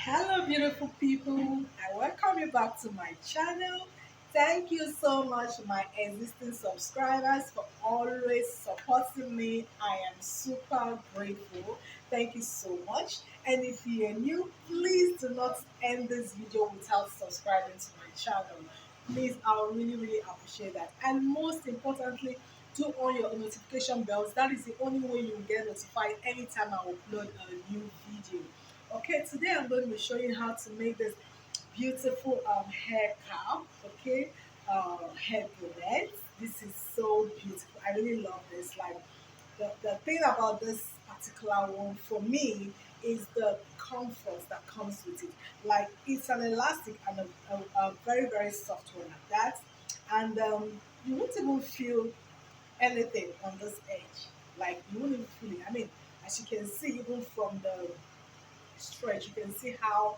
Hello, beautiful people. I welcome you back to my channel. Thank you so much, my existing subscribers, for always supporting me. I am super grateful. Thank you so much. And if you are new, please do not end this video without subscribing to my channel. Please, I will really appreciate that. And most importantly, do on your notification bells. That is the only way you will get notified anytime I upload a new video. Okay, today I'm going to be showing you how to make this beautiful hair cap. Okay, hair bonnet. This is so beautiful. I really love this. Like the thing about this particular one for me is the comfort that comes with it. Like it's an elastic and a very soft one at that, and you won't even feel anything on this edge. Like you won't even feel it. I mean, as you can see, even from the stretch, you can see how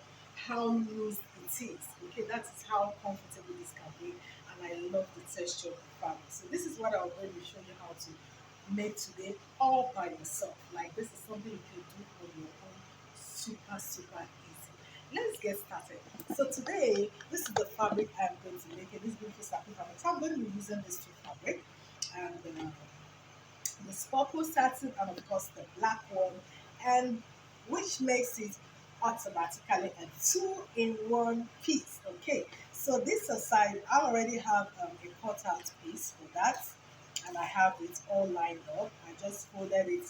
loose it is. Okay, that is how comfortable this can be, and I love the texture of the fabric. So this is what I'm going to show you how to make today all by yourself. Like this is something you can do on your own, super easy. Let's get started. So today, this is the fabric I'm going to make. This beautiful satin fabric. So I'm going to be using these two fabric, and this purple satin and of course the black one, and which makes it automatically a two-in-one piece. Okay, so this aside, I already have a cutout piece for that, and I have it all lined up. I just folded it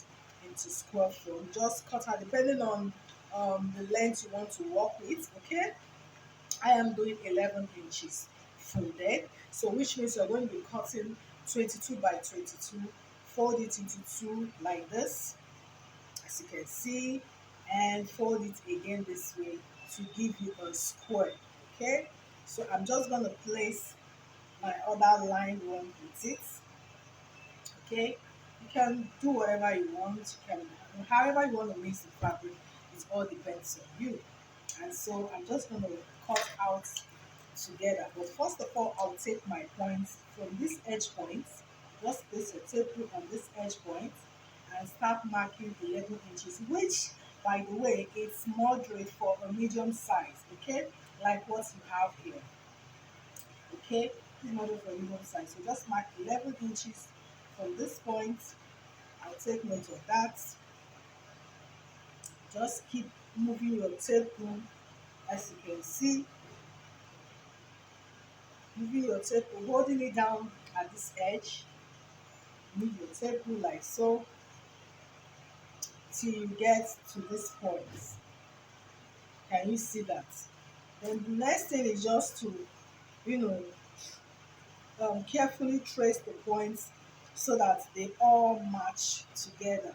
into square form, just cut out depending on the length you want to work with. Okay, I am doing 11 inches folded, so which means you're going to be cutting 22 by 22, fold it into two like this, as you can see, and fold it again this way to give you a square. Okay, so I'm just going to place my other line one with it. Okay, you can do whatever you want, you can however you want to mix the fabric, it all depends on you. And so I'm just going to cut out together. But first of all, I'll take my points from this edge point, just place your tape rule on this edge point and start marking 11 inches, which, by the way, it's moderate for a medium size, okay? Like what you have here, okay? It's moderate for a medium size. So just mark 11 inches from this point. I'll take note of that. Just keep moving your tape rule, as you can see, moving your tape rule, holding it down at this edge. Move your tape rule like so till you get to this point. Can you see that? Then the next thing is just to, you know, carefully trace the points so that they all match together.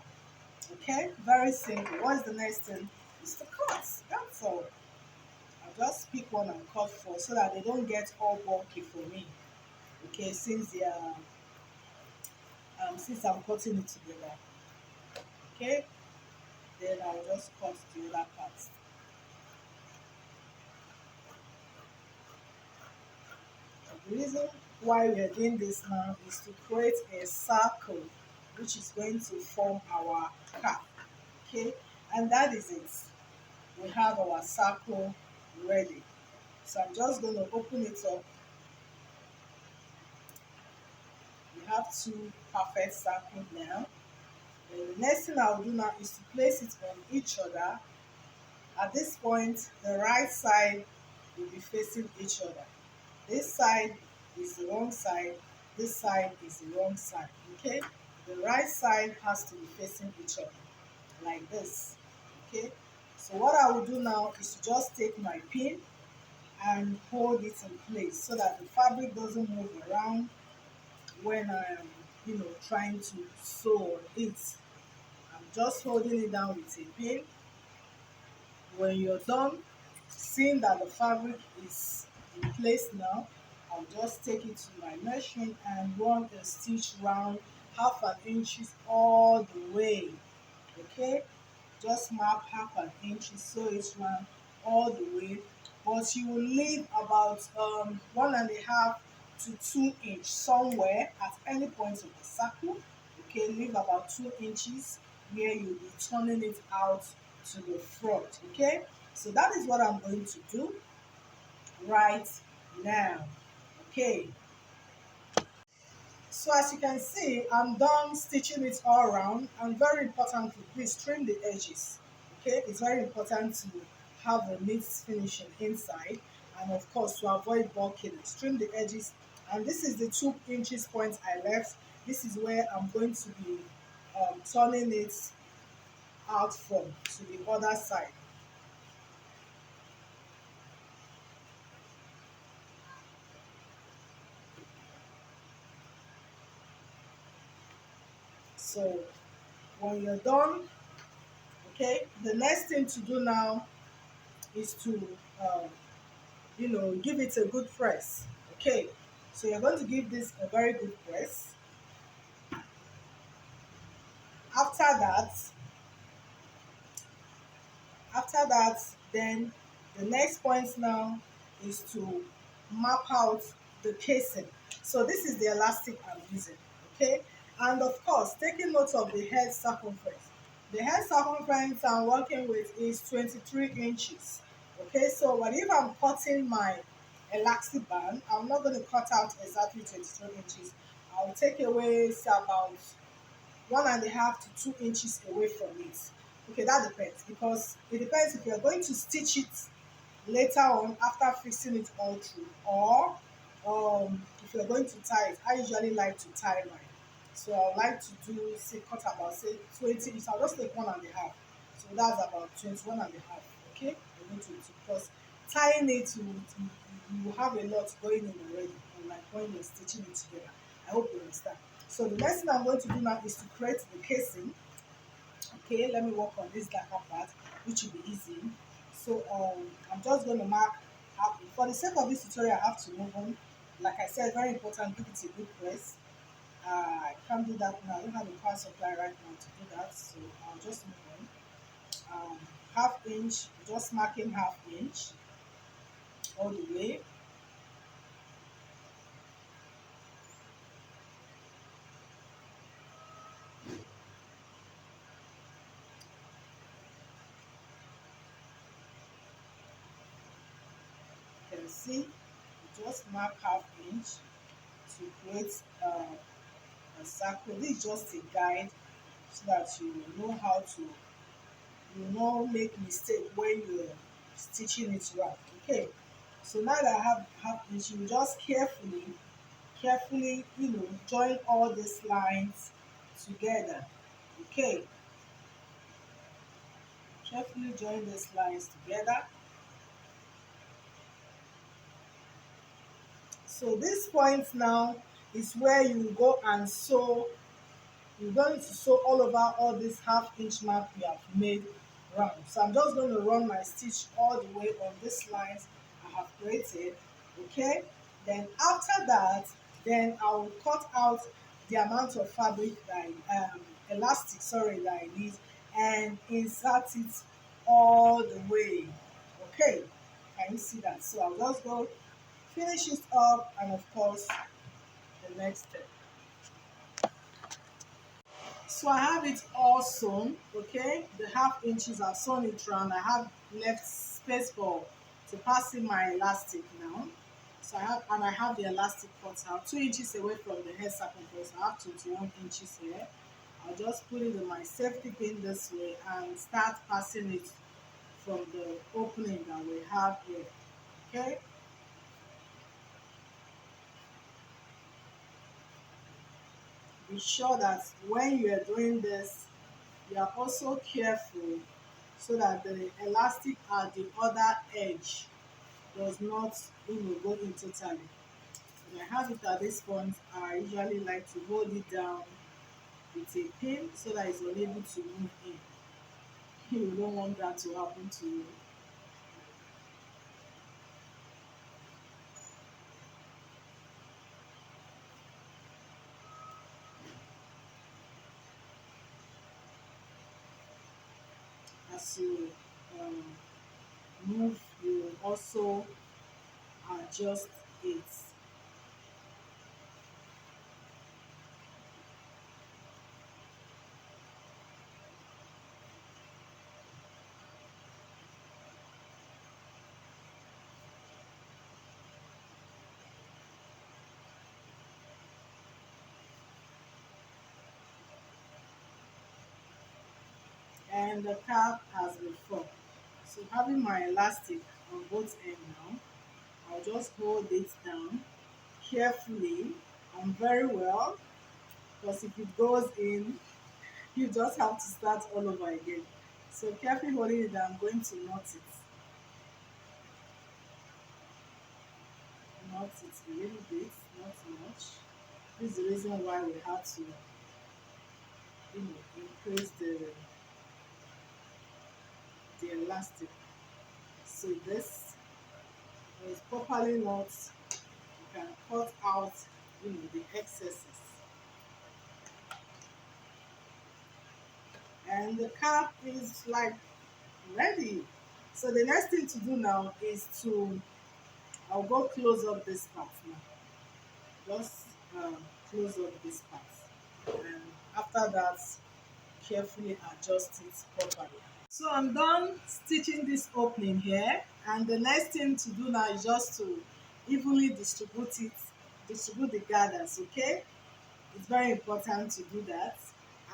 Okay, very simple. What's the next thing? Is to cut. That's all. I'll just pick one and cut four so that they don't get all bulky for me. Okay, since I'm cutting it together. Okay, then I'll just cut the other part. The reason why we are doing this now is to create a circle which is going to form our cap. Okay, and that is it. We have our circle ready. So I'm just going to open it up. We have two perfect circles now. And the next thing I'll do now is to place it on each other. At this point, the right side will be facing each other. This side is the wrong side, this side is the wrong side. Okay, the right side has to be facing each other like this. Okay, so what I will do now is to just take my pin and hold it in place so that the fabric doesn't move around when I am, trying to sew on it. I'm just holding it down with a pin. When you're done, seeing that the fabric is in place now, I'll just take it to my machine and run a stitch round half an inch all the way. Okay, just mark half an inch, sew it round all the way, but you will leave about 1.5 to 2 inch somewhere at any point of the circle. Okay, leave about 2 inches where you'll be turning it out to the front. Okay, So that is what I'm going to do right now. Okay, so as you can see, I'm done stitching it all around, and very importantly, please trim the edges. Okay, it's very important to have a neat finishing inside, and of course to avoid bulkiness, trim the edges. And this is the 2 inches point I left. This is where I'm going to be turning it out from to the other side. So when you're done, okay, the next thing to do now is to um, give it a good press. Okay, so you're going to give this a very good press. After that, after that, then the next point now is to map out the casing. So this is the elastic I'm using. Okay, and of course, taking note of the head circumference. The head circumference I'm working with is 23 inches. Okay, so what if I'm cutting my elastic band? I'm not going to cut out exactly 23 inches. I'll take away say about 1.5 to 2 inches away from it. Okay, that depends, because it depends if you're going to stitch it later on after fixing it all through, or if you're going to tie it. I usually like to tie mine, so I like to do say cut about say 20 inches. I'll just take 1.5, so that's about 21.5. Okay, I'm going to because tying it you will have a lot going in already, like when you're stitching it together. I hope you understand. So the next thing I'm going to do now is to create the casing. Okay, let me work on this darker part, which will be easy. So I'm just going to mark out. For the sake of this tutorial, I have to move on. Like I said, very important, give it a good press. I can't do that now. I don't have a power supply right now to do that, so I'll just move on. Half inch, just marking half inch all the way. You can see, just mark half inch to create a circle. This is just a guide so that you know how to, you not make mistake when you're stitching it right. Okay, so now that I have half inch, you just carefully join all these lines together. Okay, carefully join these lines together. So this point now is where you go and sew. You're going to sew all over all this half-inch mark we have made round. So I'm just going to run my stitch all the way on these lines I have created. Okay, then after that, then I will cut out the amount of fabric that elastic, sorry, that I need, and insert it all the way. Okay, can you see that? So I'll just go finish it up, and of course the next step. So I have it all sewn. Okay, the half inches I've sewn it round. I have left space for to pass in my elastic now. So I have the elastic cut out 2 inches away from the head circumference. I have 21 inches here. I'll just put it in my safety pin this way and start passing it from the opening that we have here. Okay, be sure that when you are doing this, you are also careful so that the elastic at the other edge does not go in totally. When I have it at this point, I usually like to hold it down with a pin so that it's unable to move in. You don't want that to happen to you. As you um, move, you also adjust it. and the cap has been formed. So having my elastic on both ends now, I'll just hold it down carefully and very well, because if it goes in, you just have to start all over again. So carefully holding it down, I'm going to knot it a little bit, not much. This is the reason why we have to, increase the elastic. So this is properly knot. You can cut out, the excesses. And the cap is like ready. So the next thing to do now is I'll go close up this part now. Just close up this part. And after that, carefully adjust it properly. So I'm done stitching this opening here, and the next thing to do now is just to evenly distribute the gathers, okay? It's very important to do that.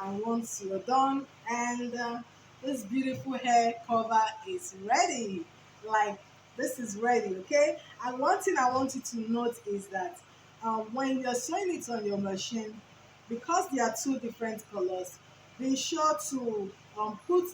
And once you're done, and this beautiful hair cover is ready. Like, this is ready, okay? And one thing I want you to note is that when you're sewing it on your machine, because there are two different colors, be sure to put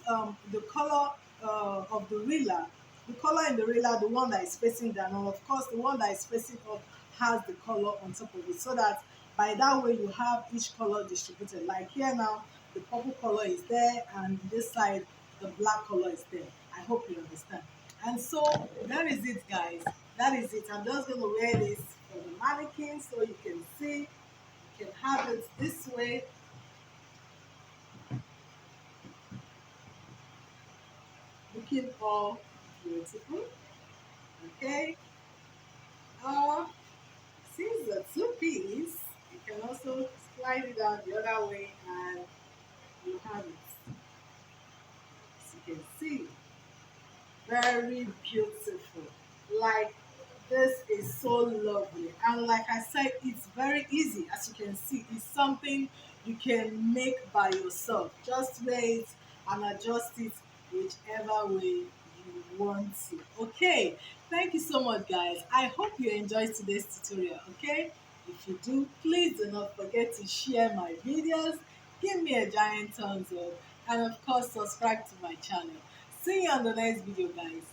the color of the reeler, the color in the reeler, the one that is facing down, and of course the one that is facing up has the color on top of it, so that by that way you have each color distributed. Like here now, the purple color is there, and this side the black color is there. I hope you understand. And so that is it, guys. That is it. I'm just going to wear this for the mannequin so you can see. You can have it this way, looking all beautiful. Okay. Uh, since the two-piece, you can also slide it down the other way and you have it. As you can see, very beautiful. Like, this is so lovely, and like I said, it's very easy. As you can see, it's something you can make by yourself. Just wear it and adjust it whichever way you want to. Okay, thank you so much, guys. I hope you enjoyed today's tutorial. Okay, if you do, please do not forget to share my videos, give me a giant thumbs up, and of course subscribe to my channel. See you on the next video, guys.